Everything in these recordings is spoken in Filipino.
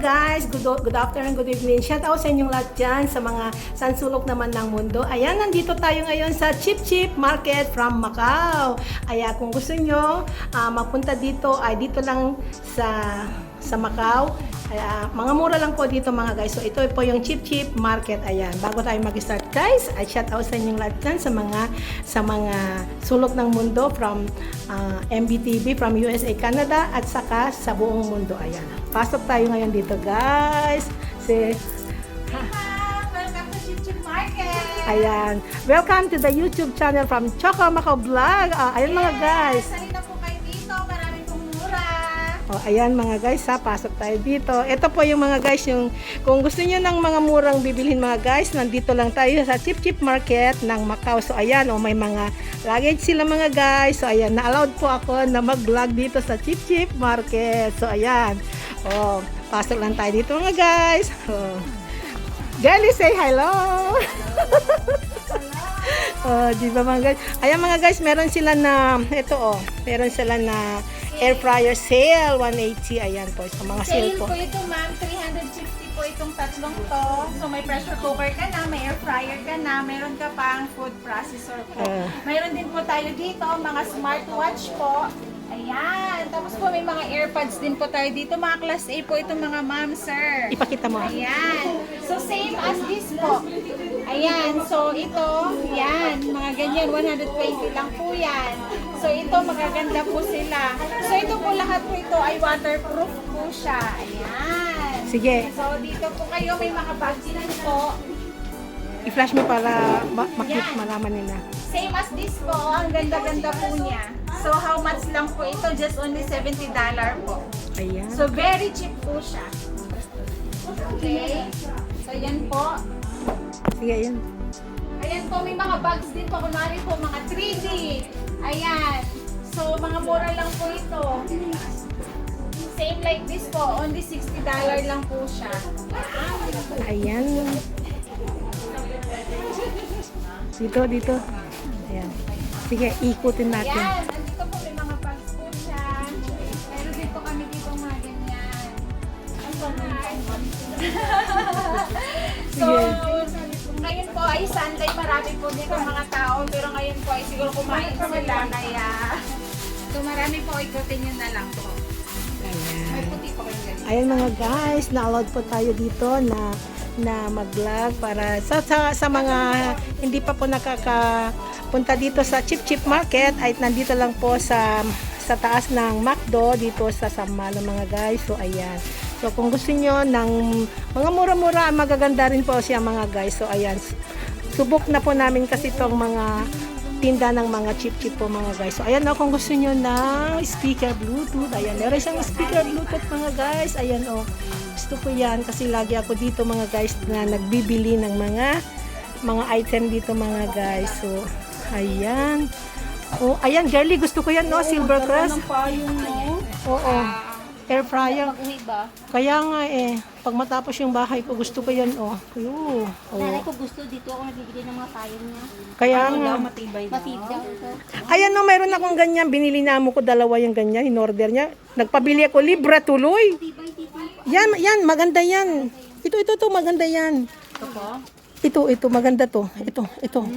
guys, good afternoon, good evening. Shout out sa inyong lahat dyan, sa mga sansulok naman ng mundo. Ayan, nandito tayo ngayon sa Chip Chip Market from Macau. Ayan, kung gusto nyo magpunta dito, ay dito lang sa Macau. Mga mura lang po dito mga guys. So ito po yung Chip Chip Market. Ayan, bago tayo mag-start guys, ay shout out sa inyong lahat dyan sa mga sulok ng mundo from MBTV, from USA, Canada, at saka sa buong mundo. Ayan, pasok tayo ngayon dito guys. Welcome to Chip Chip Market! Ayan, welcome to the YouTube channel from Choco Macau Vlog. Ayan mga guys. Salita po kayo dito, maraming pong mura. Ayan mga guys, pasok tayo dito. Ito po yung mga guys, yung kung gusto niyo ng mga murang bibilhin mga guys, nandito lang tayo sa Chip Chip Market ng Macau. So ayan, may mga luggage sila mga guys. So ayan, na-allowed po ako na mag-vlog dito sa Chip Chip Market. So ayan, pasok lang tayo dito mga guys. Jelly, say hello! Di ba mga guys? Ayan mga guys, meron sila na, meron sila na air fryer sale, 180. Ayan po, sa mga sale Sale po. po ito ma'am, 360 po itong tatlong to. So may pressure cooker ka na, may air fryer ka na, meron ka pang food processor po. Mayroon din po tayo dito, mga smartwatch po. Ayan, tapos po may mga AirPods din po tayo dito, mga class A po itong mga ma'am, sir. Ipakita mo. Ayan. So, same as this po. Ayan. So, ito, yan. Mga ganyan. 120 lang po yan. So, ito, magaganda po sila. So, ito po, lahat po ito ay waterproof po siya. Ayan. Sige, So, dito po kayo, may mga bags din po. i-flash mo para makita, malaman nila. Same as this po. Ang ganda-ganda po niya. So, how much lang po ito? Just only $70 po. Ayan. So, very cheap po siya. Okay. So, yan po. Sige, ayan. Ayan po, may mga bags din po. Kunwari po, mga 3D. Ayan. So, mga mura lang po ito. Same like this po. Only $60 lang po siya. Ayan. Dito. Ayan. Sige, ikutin natin. Ayan. Nandito po, may mga bags po siya. Meron din po kami dito mga ganyan. So, ngayon po ay Sunday, marami po dito mga tao, pero ngayon po ay siguro kumain sila, kaya so marami po, ikutin nyo na lang po. May puti po kayo ganyan. Ayan mga guys, na-allowed po tayo dito na mag-vlog para sa mga hindi pa po nakakapunta dito sa Chip Chip Market, ay nandito lang po sa taas ng McDo dito sa Sammalo mga guys. So ayan. So kung gusto niyo ng mga mura-mura, magaganda rin po siya mga guys. So ayan. Subok na po namin kasi itong mga tinda ng mga chip-chip po mga guys. So ayan, kung gusto niyo ng speaker Bluetooth, ayan, meron siyang speaker Bluetooth mga guys. Ayan gusto ko yan kasi lagi ako dito mga guys na nagbibili ng mga item dito mga guys. So ayan. Ayan, girly, gusto ko yan, no? Silver Crest. Oo. Air fryer. Kaya nga pag matapos yung bahay ko, gusto ko yan, Nanay ko gusto dito ako nabibili ng mga payo niya. Kaya nga. Matibay daw ito. Ayan, no, mayroon akong ganyan. Binili na mo ko dalawa yung ganyan. In-order niya. Nagpabili ako, libre tuloy. Yan, maganda yan. Ito, maganda yan. Ito, maganda to. Ito.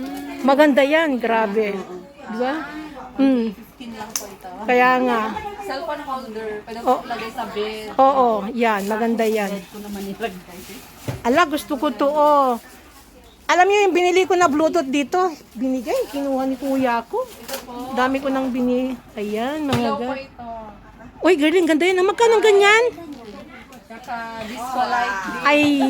Maganda yan, grabe. Diba? Kaya nga. Cellphone holder, pwede mo lagay sa bed. Oo, yan, maganda yan. Ito naman nilagay. Ala, gusto ko to, Alam niyo yung binili ko na Bluetooth dito? Binigay, kinuha ni kuya ko. Dami ko nang binili. Ayan, mga Hello po guys. ito. Uy, girl, ganda yan. Magkano ganyan? Kaka disco light. Ay,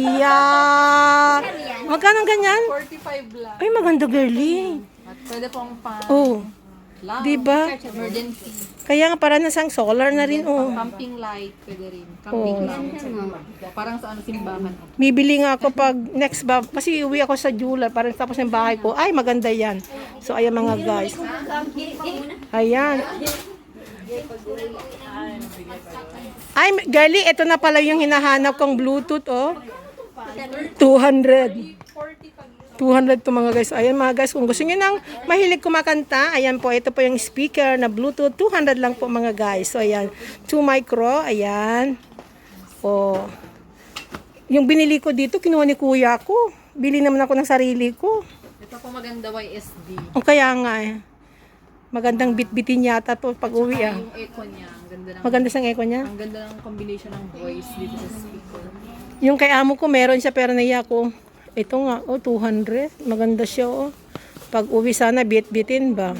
magkano ganyan? 45 lang. Ay, maganda, girly. At pwede pong pang lang. Diba? Emergency. Kaya nga, para nasang solar na rin, Camping light, pwede rin. Camping lang. Parang sa simbahan. Bibili nga ako pag next ba, kasi uwi ako sa July, parang tapos ng bahay ko. Ay, maganda yan. So, ayan mga guys. Ayan. Ay, girly, ito na pala yung hinahanap kong Bluetooth, 200. 200 to mga guys. Ayan mga guys, kung gusto niyo nang mahilig kumakanta, ayan po, ito po yung speaker na Bluetooth, 200 lang po mga guys. So ayan, 2 micro, ayan. Yung binili ko dito, kinuha ni kuya ko. Bili naman ako ng sarili ko. Ito po maganda YSD. O kaya nga eh. Magandang bitbitin yata to pag uwi ah. Yung echo niya, ang ganda ng Maganda sang echo niya. ang ganda ng combination ng voice dito sa speaker. Yung kay amo ko, meron siya pero naiya ko. Ito nga, 200. Maganda siya oh. Pag uwi sana, bit-bitin ba?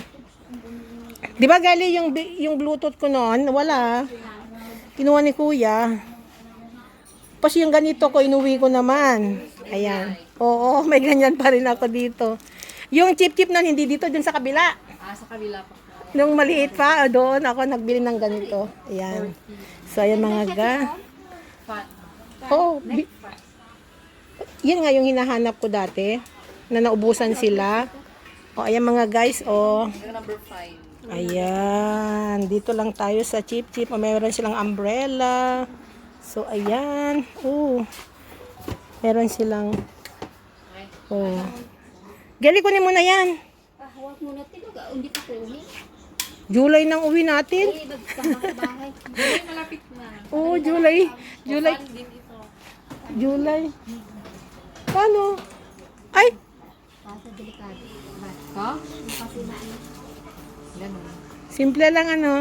Di ba gali yung Bluetooth ko noon? Wala. Kinuha ni kuya. Tapos yung ganito ko, inuwi ko naman. Ayan. Oo, may ganyan pa rin ako dito. Yung chip-chip na hindi dito, dun sa kabila. Sa kabila pa. Nung maliit pa, doon ako nagbili ng ganito. Ayan. So, ayan mga ga. Fat. Oh, yan nga yung hinahanap ko dati. Na naubusan sila. O, ayan mga guys. O, Yung number 5. ayan. Dito lang tayo sa chip-chip. O, meron silang umbrella. So, ayan. Oh. Meron silang. Oh. Gali, kunin mo na yan. Huwag muna tilog. Hindi pa ko uwi. July nang uwi natin. Magkama sa bahay. Malapit na. Oo, July. July. Din ito. July. Paano? Ay! Sa delikado. Ha? Ganun. Simple lang ano.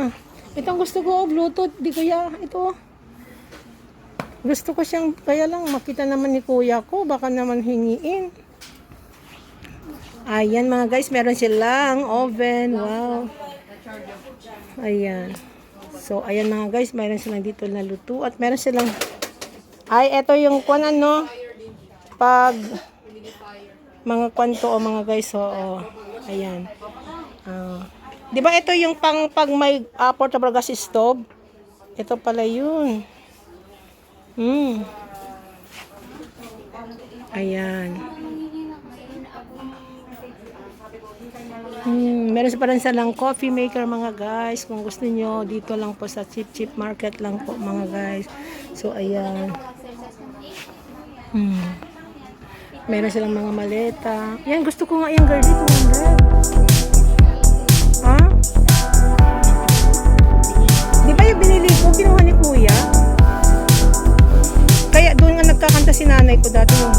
Itong gusto ko, Bluetooth. Di kuya. Ito. Gusto ko siyang, kaya lang makita naman ni kuya ko. Baka naman hingiin. Ayan mga guys, meron silang oven. Wow. Ayan. So, ayan mga guys, meron silang dito na luto. At meron silang, ay, eto yung kwan ano, pag, mga kwanto o mga guys, oo. Ayan. Di ba ito yung pag may portable gas stove? Ito pala yun. Ayan. Meron pa rin silang coffee maker mga guys. Kung gusto nyo, dito lang po sa Chip Market lang po mga guys. So, ayan. Meron silang mga maleta. Yan, gusto ko nga yung girl dito. Ha? Di ba yung binili ko, kinuha ni kuya? Kaya doon nga nagkakanta si nanay ko dati ng